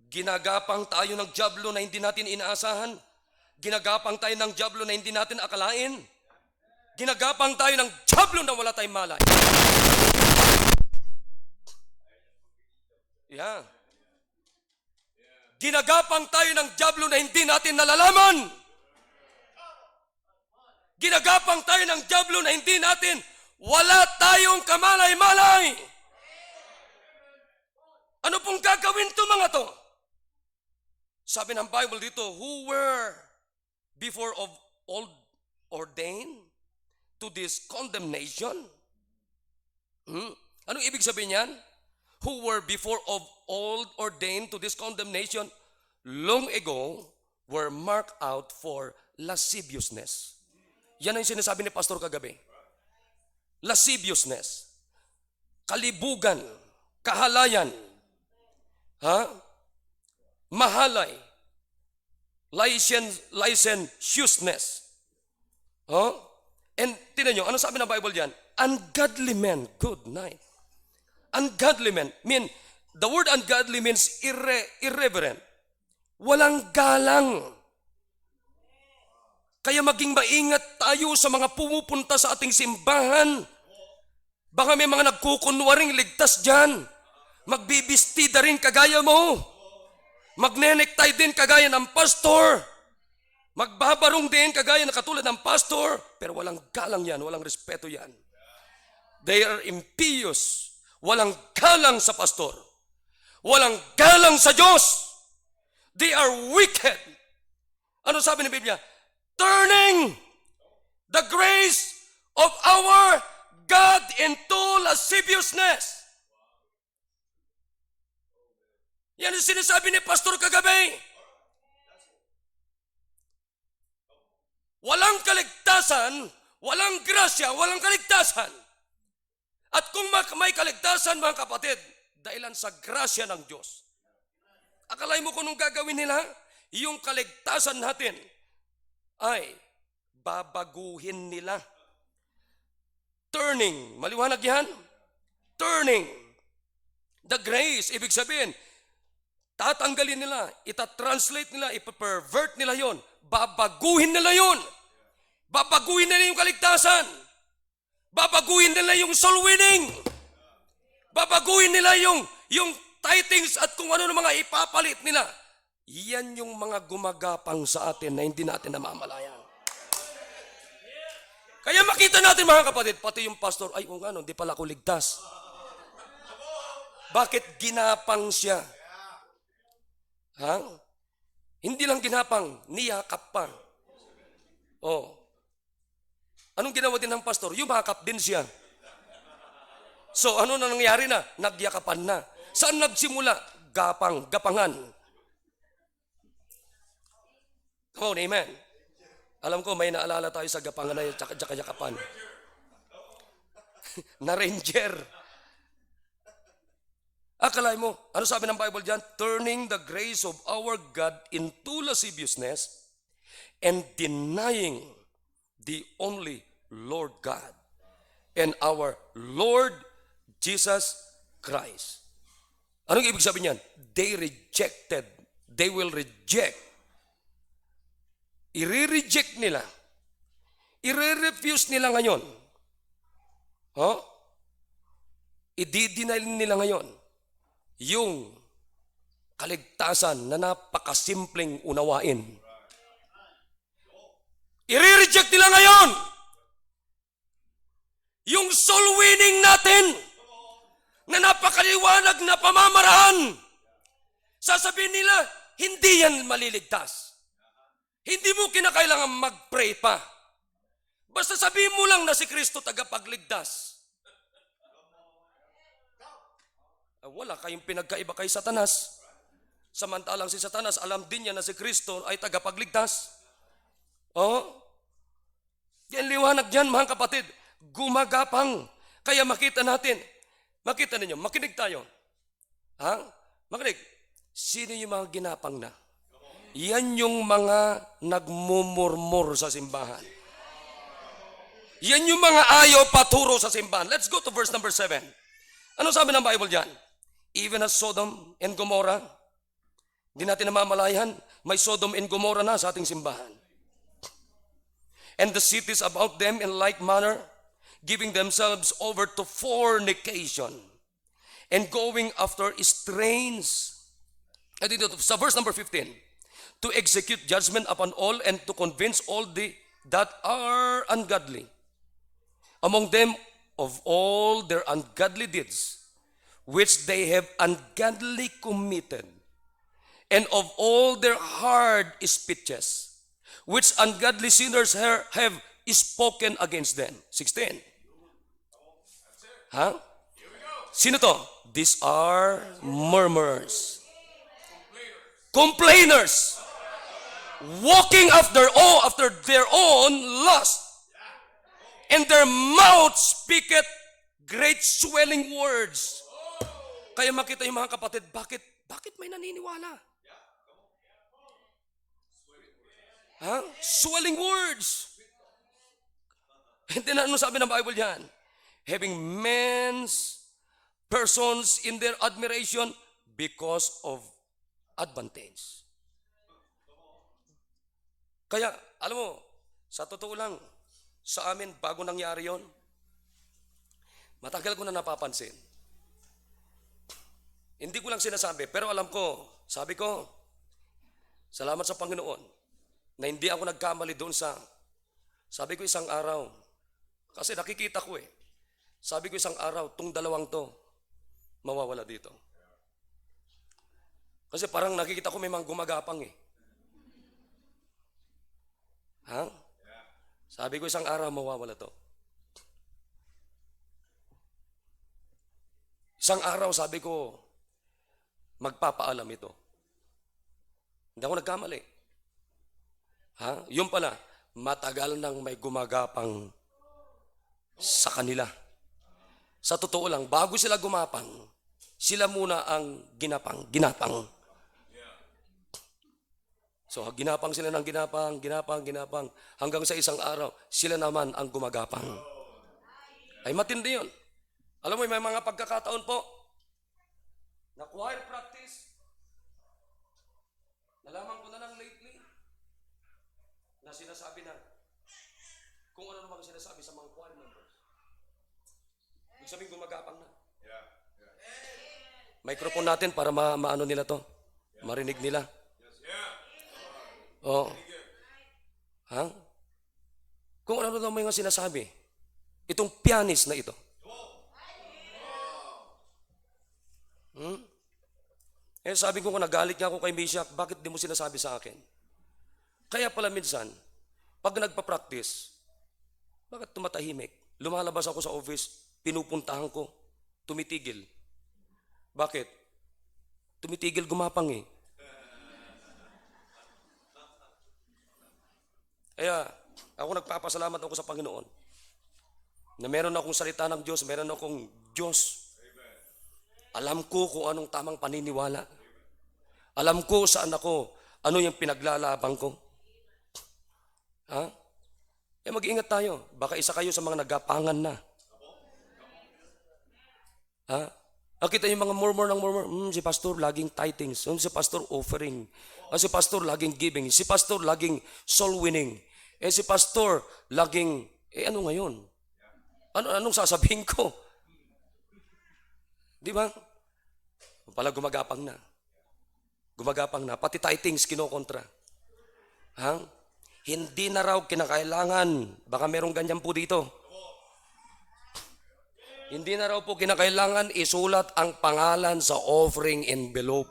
Ginagapang tayo ng diablo na hindi natin inaasahan. Ginagapang tayo ng diablo na hindi natin akalain. Ginagapang tayo ng diablo na wala tayong malay. Yeah. Ginagapang tayo ng diablo na hindi natin nalalaman. Ginagapang tayo ng diablo na hindi natin, wala tayong kamalay-malay. Ano pong gagawin to mga to? Sabi ng Bible dito, who were before of old ordained to this condemnation. Anong ibig sabihin yan? Who were before of old ordained to this condemnation, long ago were marked out for lasciviousness. Yan ang sinasabi ni Pastor kagabi. Lasciviousness. Kalibugan. Kahalayan. Mahalay. Licentiousness. And tinan nyo, ano sabi ng Bible diyan? Ungodly men. Good night. Ungodly men. The word ungodly means irreverent. Walang galang. Kaya maging maingat tayo sa mga pumupunta sa ating simbahan. Baka may mga nagkukunwaring ligtas dyan. Magbibistida rin kagaya mo. Magnenekтай din kagaya ng pastor. Magbabarong din kagaya na katulad ng pastor. Pero walang galang yan, walang respeto yan. They are impious. Walang galang sa pastor. Walang galang sa Diyos. They are wicked. Ano sabi ng Biblia? Turning the grace of our God into lasciviousness. Yan ang sinasabi ni Pastor kagabi. Walang kaligtasan, walang grasya, walang kaligtasan. At kung may kaligtasan, mga kapatid, dahilan sa grasya ng Diyos. Akalay mo kung anong gagawin nila? Yung kaligtasan natin ay babaguhin nila. Turning, maliwanag yan? Turning. The grace, ibig sabihin, tatanggalin nila, itatranslate nila, ipapervert nila yon, babaguhin nila yon. Babaguhin nila yung kaligtasan. Babaguhin nila yung soul winning. Babaguhin nila yung tithings at kung ano na mga ipapalit nila. Yan yung mga gumagapang sa atin na hindi natin namamalayan. Kaya makita natin mga kapatid, pati yung pastor, ay kung ano, hindi pala ako ligtas. Bakit ginapang siya? Hindi lang ginapang, niyakap pa. Anong ginawa din ng pastor? Yumakap din siya. So ano na nangyari na? Nagyakapan na. Saan nagsimula? Gapangan. Come on, amen. Alam ko may naalala tayo sa gapangan na yun, tsaka yakapan. Na ranger. Akalay mo, ano sabi ng Bible dyan? Turning the grace of our God into lasciviousness and denying the only Lord God and our Lord Jesus Christ. Anong ibig sabihin yan? They will reject. I-reject nila. I-refuse nila ngayon. I-deny nila ngayon yung kaligtasan na napakasimpleng unawain. I-reject nila ngayon yung soul winning natin na napakaliwanag na pamamaraan. Sasabihin nila, hindi yan maliligtas. Hindi mo kinakailangan mag-pray pa. Basta sabihin mo lang na si Kristo tagapagligtas. Wala kayong pinagkaiba kay Satanas. Samantalang si Satanas, alam din niya na si Kristo ay tagapagligtas. Yan liwanag dyan, mga kapatid. Gumagapang. Kaya makita ninyo, makinig tayo. Makinig. Sino yung mga ginapang na? Yan yung mga nagmumurmur sa simbahan. Yan yung mga ayaw paturo sa simbahan. Let's go to verse number 7. Ano sabi ng Bible dyan? Even as Sodom and Gomorrah, hindi natin namamalayan, may Sodom and Gomorrah na sa ating simbahan. And the cities about them in like manner, giving themselves over to fornication and going after strange. At dito, sa verse number 15, to execute judgment upon all and to convince all that are ungodly. Among them of all their ungodly deeds, which they have ungodly committed, and of all their hard speeches, which ungodly sinners have spoken against them. 16. Ha? Sino to? These are murmurers, complainers, walking after their own lust, and their mouth speaketh great swelling words. Kaya makita yung mga kapatid, bakit may naniniwala? Ha? Swelling words. Hindi na ano sabi ng Bible yan? Having men's persons in their admiration because of advantage. Kaya, alam mo, sa totoo lang, sa amin, bago nangyari yon, matagal ko na napapansin. Hindi ko lang sinasabi, pero alam ko, sabi ko, salamat sa Panginoon, na hindi ako nagkamali doon sabi ko isang araw, kasi nakikita ko sabi ko isang araw, tong dalawang to, mawawala dito. Kasi parang nakikita ko may mga gumagapang Ha? Sabi ko isang araw, mawawala to. Isang araw, sabi ko, magpapaalam ito. Hindi ako nagkamali. Ha? Yung pala, matagal nang may gumagapang sa kanila. Sa totoo lang, bago sila gumapang, sila muna ang ginapang. So, ginapang sila ng ginapang, hanggang sa isang araw, sila naman ang gumagapang. Ay matindi yun. Alam mo, may mga pagkakataon po, na choir practice, nalaman ko na lang lately, na sinasabi na, kung ano naman sinasabi sa mga choir members. Ibig sabihin gumagapang na. Microphone natin para maano nila to, marinig nila. Oh. Ha? Kung ano naman yung sinasabi, itong pianist na ito. Sabi ko kung nagalit nga ako kay Meshach, bakit di mo sinasabi sa akin? Kaya pala minsan, pag nagpa-practice, bakit tumatahimik? Lumalabas ako sa office, pinupuntahan ko, tumitigil. Bakit? Tumitigil gumapang Kaya, ako nagpapasalamat ako sa Panginoon na meron akong salita ng Diyos, meron akong Diyos. Alam ko kung anong tamang paniniwala. Alam ko saan ako, ano yung pinaglalaban ko. Ha? Mag-iingat tayo. Baka isa kayo sa mga nagapangan na. Ha? Nakita yung mga murmur, si pastor laging tithings, si pastor offering, si pastor laging giving, si pastor laging soul winning, si pastor laging, ano ngayon? Anong sasabihin ko? Di ba? Pala gumagapang na. Pati tithings kinokontra. Ha? Hindi na raw kinakailangan, baka merong ganyan po dito. Hindi na raw po kinakailangan isulat ang pangalan sa offering envelope.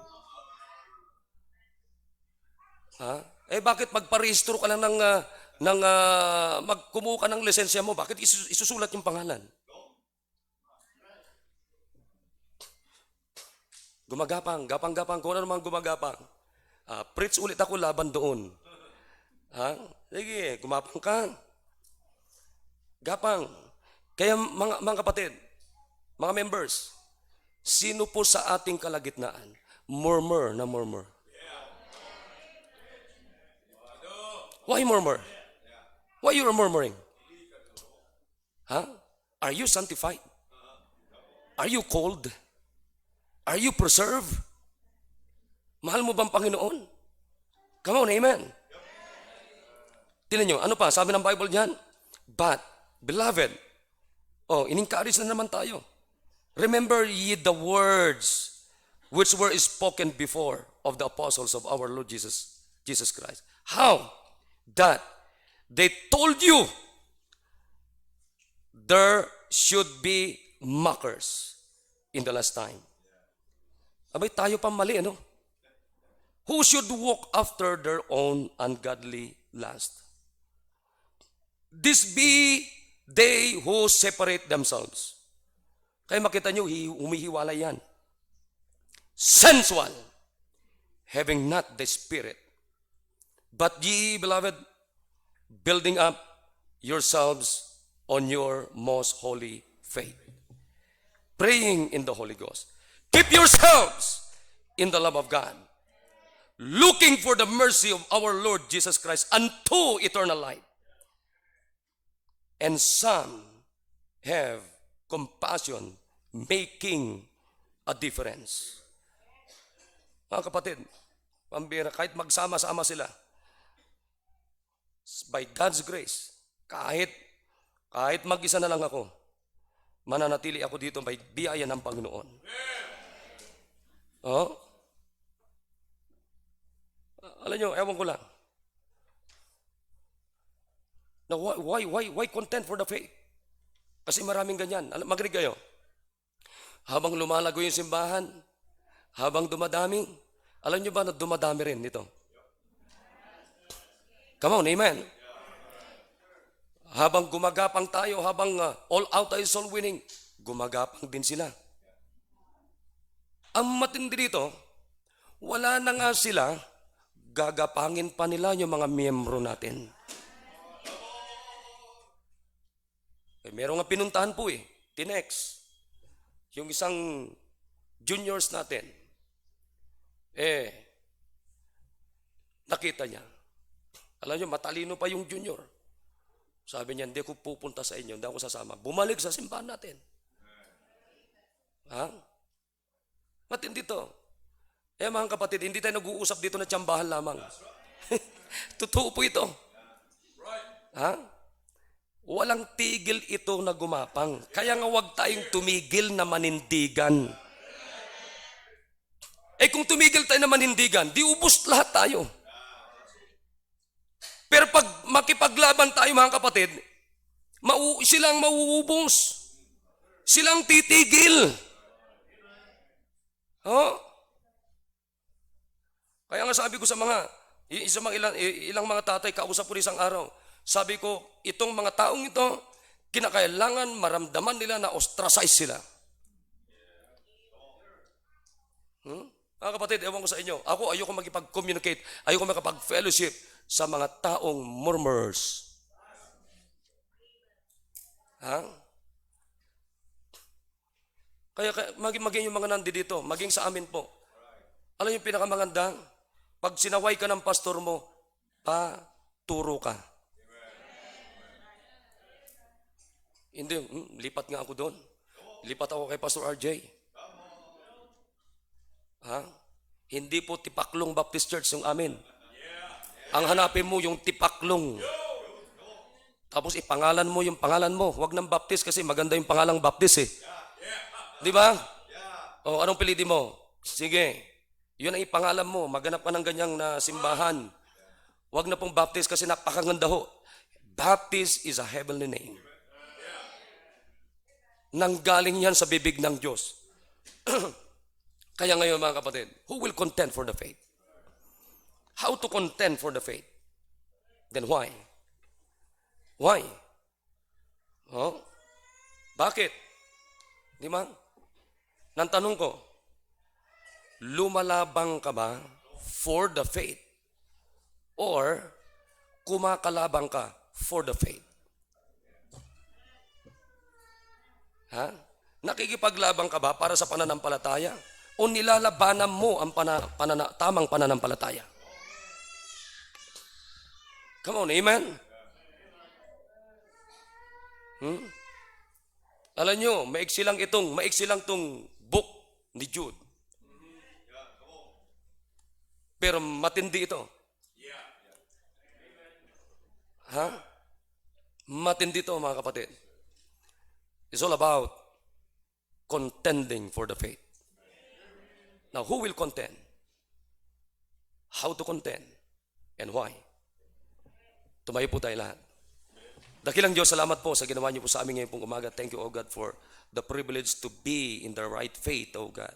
Ha? Bakit magparehistro ka lang magkumuha ka ng lisensya mo? Bakit isusulat yung pangalan? Gumagapang, kung ano naman gumagapang. Preach ulit ako laban doon. Ha? Sige, gumapang ka. Gapang. Kaya mga kapatid, mga members, sino po sa ating kalagitnaan? Murmur. Why murmur? Why you are murmuring? Huh? Are you sanctified? Are you called? Are you preserved? Mahal mo bang Panginoon? Come on, amen. Tingnan nyo, ano pa? Sabi ng Bible diyan, but, beloved, in-encourage na naman tayo. Remember ye the words which were spoken before of the apostles of our Lord Jesus Christ. How? That they told you there should be mockers in the last time. Abay, tayo pa mali, ano? Who should walk after their own ungodly last. This be they who separate themselves. Kaya makita nyo, humihiwalay yan. Sensual, having not the Spirit. But ye, beloved, building up yourselves on your most holy faith. Praying in the Holy Ghost. Keep yourselves in the love of God. Looking for the mercy of our Lord Jesus Christ unto eternal life. And some have compassion, making a difference. Mga kapatid, pambira, kahit magsama-sama sila, by God's grace, kahit mag-isa na lang ako, mananatili ako dito by biyaya ng Panginoon. Oh? Alam nyo, ewan ko lang. Now, why content for the faith? Kasi maraming ganyan. Magrig kayo. Habang lumalago yung simbahan, habang dumadami, alam nyo ba na dumadami rin ito? Come on, amen. Habang gumagapang tayo, habang all out tayo soul winning, gumagapang din sila. Ang matindi dito, wala na nga sila, gagapangin pa nila yung mga miyembro natin. Meron nga pinuntahan po Tinex. Yung isang juniors natin. Nakita niya. Alam niyo, matalino pa yung junior. Sabi niya, hindi ako pupunta sa inyo, hindi ako sasama. Bumalik sa simbahan natin. Ha? Matindi to. Mga kapatid, hindi tayo nag-uusap dito na tsambahan lamang. Totoo po ito. Ha? Walang tigil ito na gumapang. Kaya nga huwag tayong tumigil na manindigan. Kung tumigil tayo na manindigan, di ubos lahat tayo. Pero pag makipaglaban tayo mga kapatid, silang mauubos. Silang titigil. Kaya nga sabi ko sa ilang mga tatay, kausap ko rin isang araw, sabi ko, itong mga taong ito, kinakailangan maramdaman nila na ostracize sila. Mga kapatid, ewan ko sa inyo, ako ayoko makipag-communicate, ayoko makapag-fellowship sa mga taong murmurs. Kaya maging yung mga nandito, maging sa amin po. Alam yung pinakamaganda? Pag sinaway ka ng pastor mo, paturo ka. Hindi, lipat nga ako doon. Lipat ako kay Pastor RJ. Hindi po Tipaklong Baptist Church yung amin. Ang hanapin mo yung Tipaklong. Tapos ipangalan mo yung pangalan mo. Huwag ng Baptist kasi maganda yung pangalang Baptist Di ba? Anong pilitin mo? Sige. Yun ang ipangalan mo. Maganap ka ng ganyang na simbahan. Huwag na pong Baptist kasi napakaganda ho. Baptist is a heavenly name. Nanggaling yan sa bibig ng Diyos. Kaya ngayon mga kapatid, who will contend for the faith? How to contend for the faith? Then why? Why? Bakit? Di ba? Nang tanong ko, lumalabang ka ba for the faith? Or kumakalabang ka for the faith? Nakikipaglabang ka ba para sa pananampalataya? O nilalabanan mo ang tamang pananampalataya? Come on, amen? Alam nyo, maiksi lang tong book ni Jude. Pero matindi ito. Matindi ito mga kapatid. It's all about contending for the faith. Now, who will contend? How to contend? And why? Tumayo po tayo lahat. Dakilang Diyos, salamat po sa ginawa niyo po sa amin ngayon pong umaga. Thank you, O God, for the privilege to be in the right faith, O God.